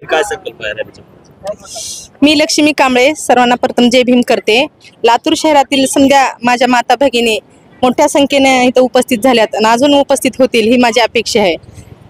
काय संकल्प आहे रॅलीचा? मी लक्ष्मी कांबळे सर्वांना प्रथम जय भीम करते। लातूर शहरातील समजा माझ्या माता भगिनी मोठ्या संख्येने इथं उपस्थित झाल्यात आणि अजून उपस्थित होतील ही माझी अपेक्षा आहे।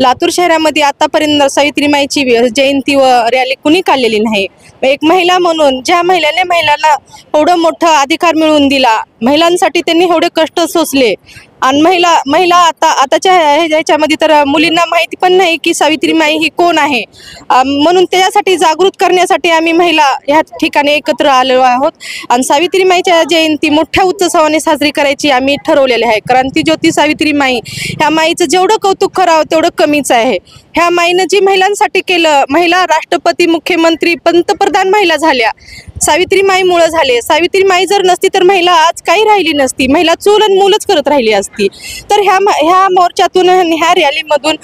लातूर शहरामध्ये आतापर्यंत सावित्रीमाईची जयंती व रॅली कुणी काढलेली नाही। एक महिला म्हणून ज्या महिलांना एवढं मोठं अधिकार मिळवून दिला, महिलांसाठी त्यांनी एवढे कष्ट सोसले आणि महिला आताच्या ह्याच्यामध्ये तर मुलींना माहिती पण नाही की सावित्रीमाई ही कोण आहे। म्हणून त्याच्यासाठी जागृत करण्यासाठी आम्ही महिला ह्या ठिकाणी एकत्र आलो आहोत आणि सावित्रीमाईच्या जयंती मोठ्या उत्सवाने साजरी करायची आम्ही ठरवलेले आहे। क्रांतीज्योती सावित्रीमाई ह्या माईचं जेवढं कौतुक करावं तेवढं कमीच आहे। ह्या माईनं जी महिलांसाठी केलं, महिला राष्ट्रपती, मुख्यमंत्री, पंतप्रधान महिला झाल्या सावित्रीमाईमुळे झाले। सावित्रीमाई जर नसती तर महिला आज काही राहिली नसती, महिला चूल आणि मूलच करत राहिली असती। तर ह्या मोर्चातून ह्या रॅलीमधून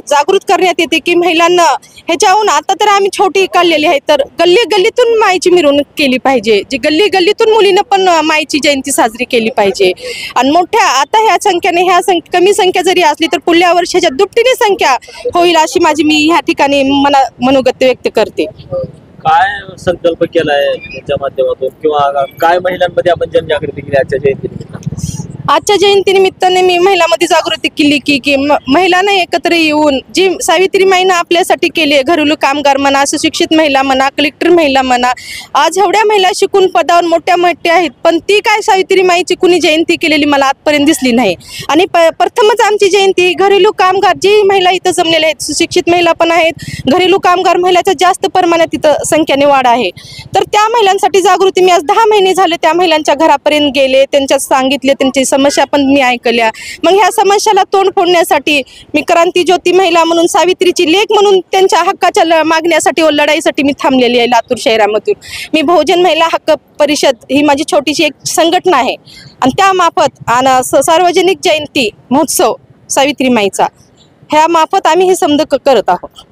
जागृत करण्यात येते की महिलांना ह्याच्याहून आता तर आम्ही छोटी काढलेली आहे, तर गल्ली गल्लीतून माईची मिरवणूक केली पाहिजे, जी गल्ली गल्लीतून मुलीनं पण माईची जयंती साजरी केली पाहिजे। आणि मोठ्या आता ह्या संख्येने कमी संख्या जरी असली तर पुढल्या वर्षाच्या दुपटीने संख्या होईल अशी मी ह्या ठिकाणी मनोगत व्यक्त करते। काय संकल्प केलाय याच्या माध्यमातून किंवा काय महिलांमध्ये आपण जनजागृती केली आजच्या जयंतीनिमित्त? आजच्या जयंतीनिमित्ताने मी महिलांमध्ये जागृती केली की महिलांना एकत्र येऊन जी सावित्रीमाईनं आपल्यासाठी केली, घरेलू कामगार म्हणा, सुशिक्षित महिला म्हणा, कलेक्टर महिला म्हणा, आज एवढ्या महिला शिकून पदावर मोठ्या आहेत, पण ती काय सावित्रीमाईची कुणी जयंती केलेली मला आजपर्यंत दिसली नाही। आणि प्रथमच आमची जयंती घरेलू कामगार जी महिला इथं जमलेल्या आहेत, सुशिक्षित महिला पण आहेत, घरेलू कामगार महिलाच्या जास्त प्रमाणात इथं संख्येने वाढ आहे। तर त्या महिलांसाठी जागृती मी आज 10 महिने झाले त्या महिलांच्या घरापर्यंत गेले, त्यांच्या सांगितले, त्यांची समस्या पण मी ऐकल्या। मग ह्या समस्याला तोंड फोडण्यासाठी मी क्रांतीज्योती महिला म्हणून, सावित्रीची लेक म्हणून त्यांच्या हक्काच्या मागण्यासाठी व लढाईसाठी मी थांबलेली आहे लातूर शहरामधून। मी बहुजन महिला हक्क परिषद ही माझी छोटीशी एक संघटना आहे आणि त्या मार्फत सार्वजनिक जयंती महोत्सव सावित्रीमाईचा ह्या मार्फत आम्ही हे समज करत आहोत।